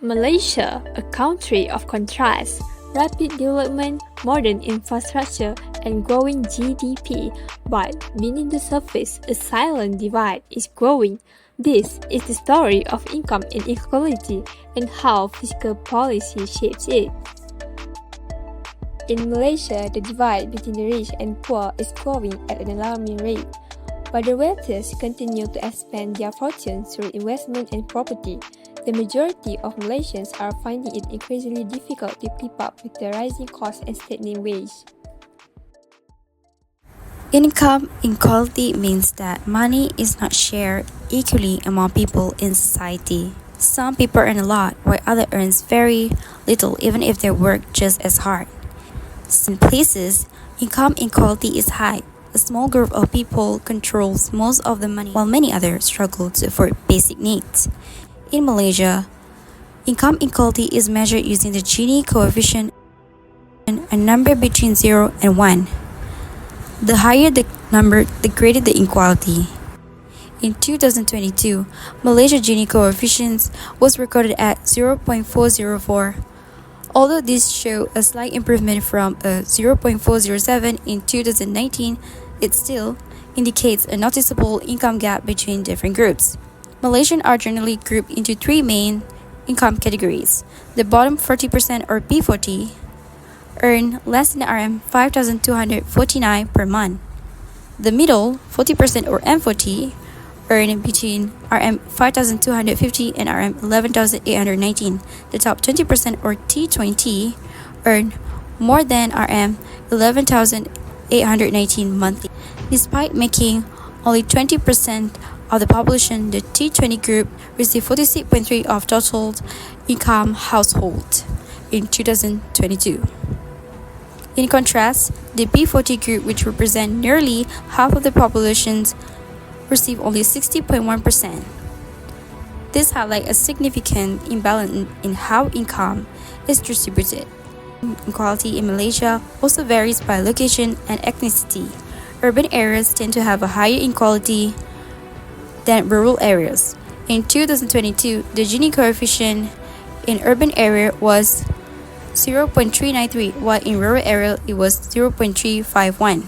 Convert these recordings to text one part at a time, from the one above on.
Malaysia, a country of contrast, rapid development, modern infrastructure, and growing GDP, but beneath the surface, a silent divide is growing. This is the story of income inequality and how fiscal policy shapes it. In Malaysia, the divide between the rich and poor is growing at an alarming rate. While the wealthiest continue to expand their fortunes through investment and property, the majority of Malaysians are finding it increasingly difficult to keep up with the rising costs and staggering wage. Income inequality means that money is not shared equally among people in society. Some people earn a lot while others earn very little even if they work just as hard. In places, income inequality is high. A small group of people controls most of the money while many others struggle to afford basic needs. In Malaysia, income inequality is measured using the Gini coefficient, a number between 0 and 1. The higher the number, the greater the inequality. In 2022, Malaysia Gini coefficient was recorded at 0.404. Although this showed a slight improvement from a 0.407 in 2019, it still indicates a noticeable income gap between different groups. Malaysians are generally grouped into three main income categories. The bottom 40% or B40 earn less than RM 5,249 per month. The middle 40% or M40 earn between RM 5,250 and RM 11,819. The top 20% or T20 earn more than RM 11,819 monthly. Despite making only 20% of the population, the T20 group received 46.3% of total income household in 2022. In contrast, the B40 group, which represent nearly half of the population, receive only 60.1%. This highlights a significant imbalance in how income is distributed. Inequality in Malaysia also varies by location and ethnicity. Urban areas tend to have a higher inequality than rural areas. In 2022, the Gini coefficient in urban area was 0.393, while in rural area it was 0.351.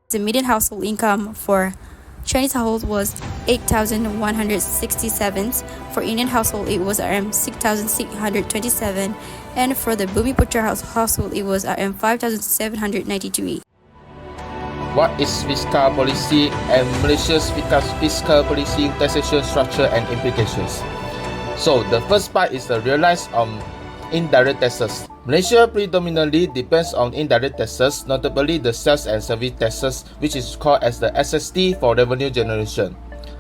The median household income for Chinese household was 8,167. For Indian household, it was RM 6,627, and for the Bumiputra household, it was RM 5,793. What is fiscal policy and Malaysia's fiscal policy, taxation structure and implications? So the first part is the reliance on indirect taxes. Malaysia predominantly depends on indirect taxes, notably the sales and service taxes, which is called as the SST for revenue generation.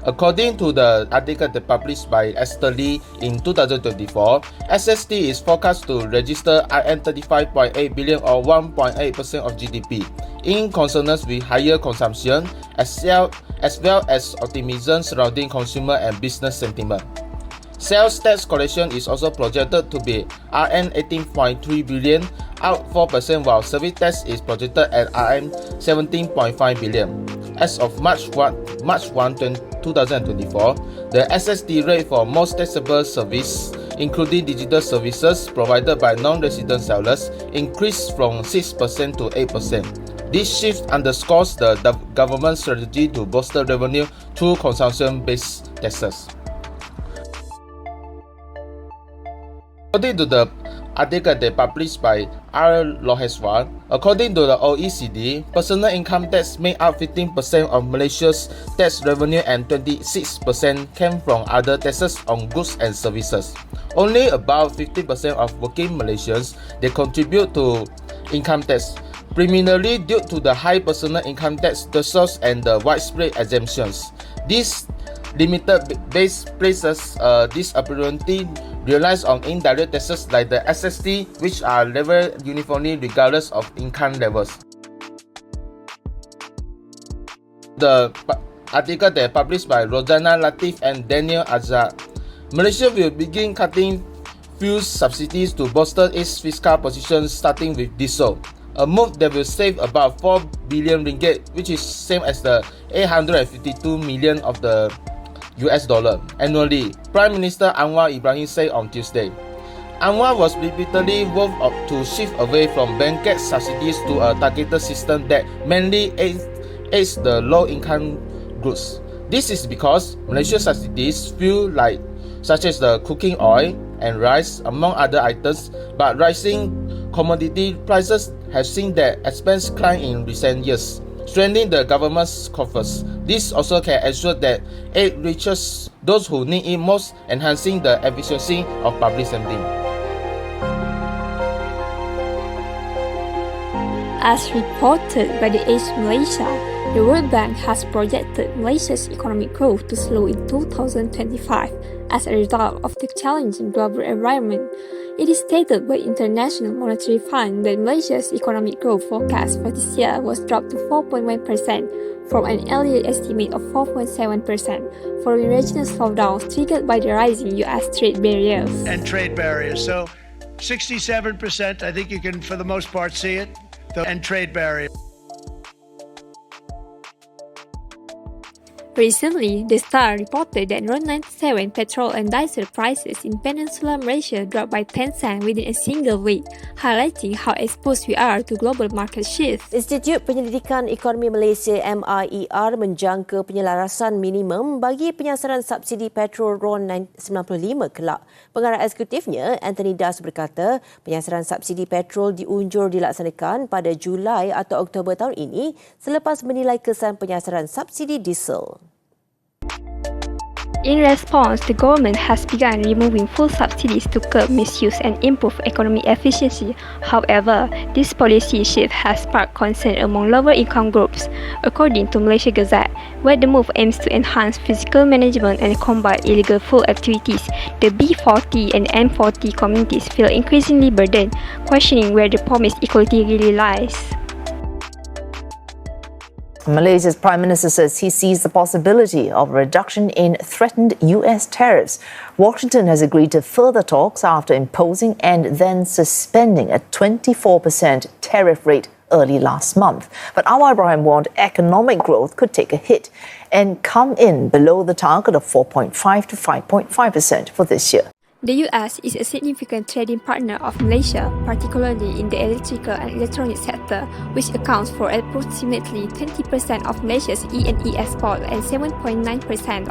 According to the article that published by Esther Lee in 2024, SST is forecast to register RM 35.8 billion or 1.8% of GDP, in consonance with higher consumption as well as optimism surrounding consumer and business sentiment. Sales tax collection is also projected to be RM 18.3 billion, out 4%, while service tax is projected at RM 17.5 billion. As of March 1, 2024, the SST rate for most taxable service, including digital services provided by non-resident sellers, increased from 6% to 8%. This shift underscores the government's strategy to bolster revenue through consumption-based taxes. According to the article that published by R. Loheswar, according to the OECD, personal income tax made up 15% of Malaysia's tax revenue and 26% came from other taxes on goods and services. Only about 50% of working Malaysians they contribute to income tax, primarily due to the high personal income tax thresholds and the widespread exemptions. This limited base places disapparently relies on indirect taxes like the SST, which are leveled uniformly regardless of income levels. The article that published by Rozana Latif and Daniel Azhar, Malaysia will begin cutting fuel subsidies to bolster its fiscal position, starting with diesel, a move that will save about 4 billion ringgit, which is same as the 852 million of the US dollar annually, Prime Minister Anwar Ibrahim said on Tuesday. Anwar was repeatedly vowed to shift away from blanket subsidies to a targeted system that mainly aids the low-income groups. This is because Malaysia's subsidies fuel such as the cooking oil and rice, among other items, but rising commodity prices have seen their expense climb in recent years, straining the government's coffers. This also can ensure that aid reaches those who need it most, enhancing the efficiency of public spending. As reported by the Age Malaysia, the World Bank has projected Malaysia's economic growth to slow in 2025 as a result of the challenging global environment. It is stated by International Monetary Fund that Malaysia's economic growth forecast for this year was dropped to 4.1% from an earlier estimate of 4.7%, following regional slowdowns triggered by the rising US trade barriers. So 67%, I think you can for the most part see it, and trade barriers. Recently, The Star reported that RON 97 petrol and diesel prices in Peninsular Malaysia dropped by 10 cents within a single week, highlighting how exposed we are to global market shifts. Institut Penyelidikan Ekonomi Malaysia MIER menjangka penyelarasan minimum bagi penyasaran subsidi petrol RON 95 kelak. Pengarah eksekutifnya, Anthony Das berkata, penyasaran subsidi petrol diunjur dilaksanakan pada Julai atau Oktober tahun ini selepas menilai kesan penyasaran subsidi diesel. In response, the government has begun removing full subsidies to curb misuse and improve economic efficiency. However, this policy shift has sparked concern among lower-income groups. According to Malaysia Gazette, where the move aims to enhance fiscal management and combat illegal fuel activities, the B40 and M40 communities feel increasingly burdened, questioning where the promised equality really lies. Malaysia's Prime Minister says he sees the possibility of a reduction in threatened US tariffs. Washington has agreed to further talks after imposing and then suspending a 24% tariff rate early last month. But Anwar Ibrahim warned economic growth could take a hit and come in below the target of 4.5 to 5.5% for this year. The US is a significant trading partner of Malaysia, particularly in the electrical and electronic sector, which accounts for approximately 20% of Malaysia's E&E export and 7.9%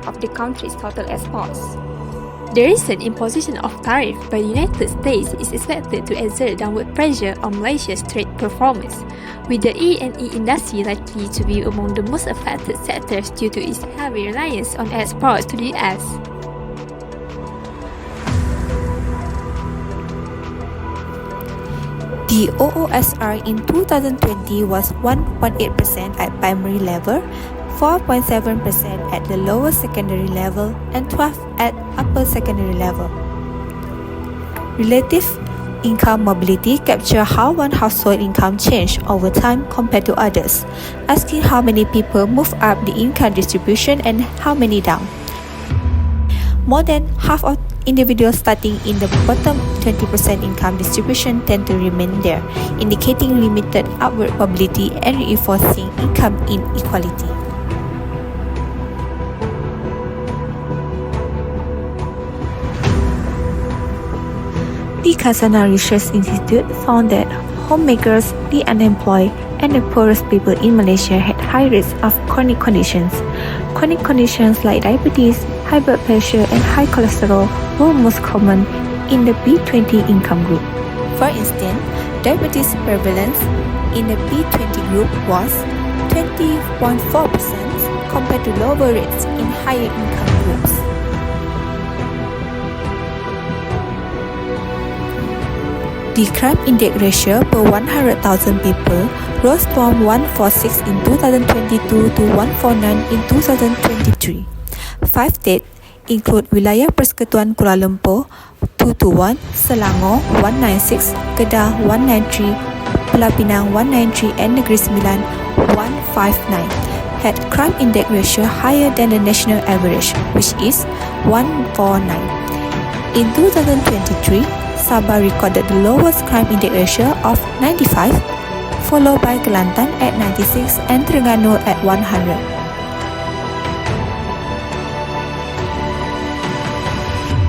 of the country's total exports. The recent imposition of tariff by the United States is expected to exert downward pressure on Malaysia's trade performance, with the E&E industry likely to be among the most affected sectors due to its heavy reliance on exports to the US. The OOSR in 2020 was 1.8% at primary level, 4.7% at the lower secondary level, and 12% at upper secondary level. Relative income mobility captures how one household income changed over time compared to others, asking how many people move up the income distribution and how many down. More than half of individuals starting in the bottom 20% income distribution tend to remain there, indicating limited upward mobility and reinforcing income inequality. The Khazanah Research Institute found that homemakers, the unemployed, and the poorest people in Malaysia had high rates of chronic conditions. Chronic conditions like diabetes, high blood pressure, and high cholesterol were most common in the B20 income group. For instance, diabetes prevalence in the B20 group was 20.4% compared to lower rates in higher income groups. The crime index ratio per 100,000 people rose from 146 in 2022 to 149 in 2023. 5 states include Wilayah Persekutuan Kuala Lumpur 221, Selangor 196, Kedah 193, Pulau Pinang 193 and Negeri Sembilan 159 had crime index ratio higher than the national average, which is 149. In 2023, Sabah recorded the lowest crime index ratio of 95, followed by Kelantan at 96 and Terengganu at 100.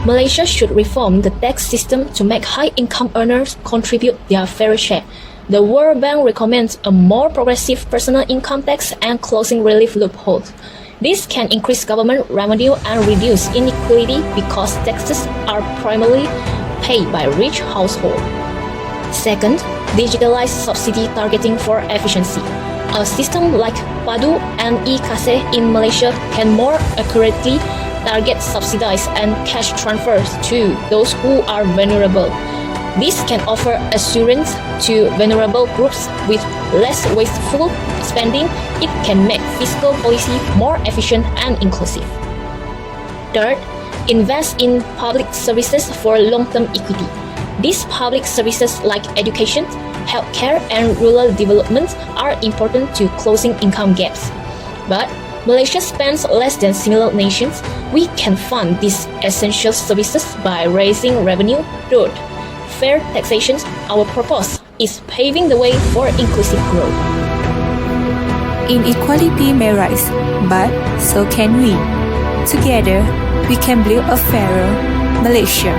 Malaysia should reform the tax system to make high-income earners contribute their fair share. The World Bank recommends a more progressive personal income tax and closing relief loopholes. This can increase government revenue and reduce inequality because taxes are primarily paid by rich households. Second, digitalized subsidy targeting for efficiency. A system like Padu and e-Kasih in Malaysia can more accurately target subsidies and cash transfers to those who are vulnerable. This can offer assurance to vulnerable groups with less wasteful spending. It can make fiscal policy more efficient and inclusive. Third, invest in public services for long-term equity. These public services like education, healthcare, and rural development are important to closing income gaps. But Malaysia spends less than similar nations. We can fund these essential services by raising revenue through fair taxation. Our purpose is paving the way for inclusive growth. Inequality may rise, but so can we. Together, we can build a fairer Malaysia.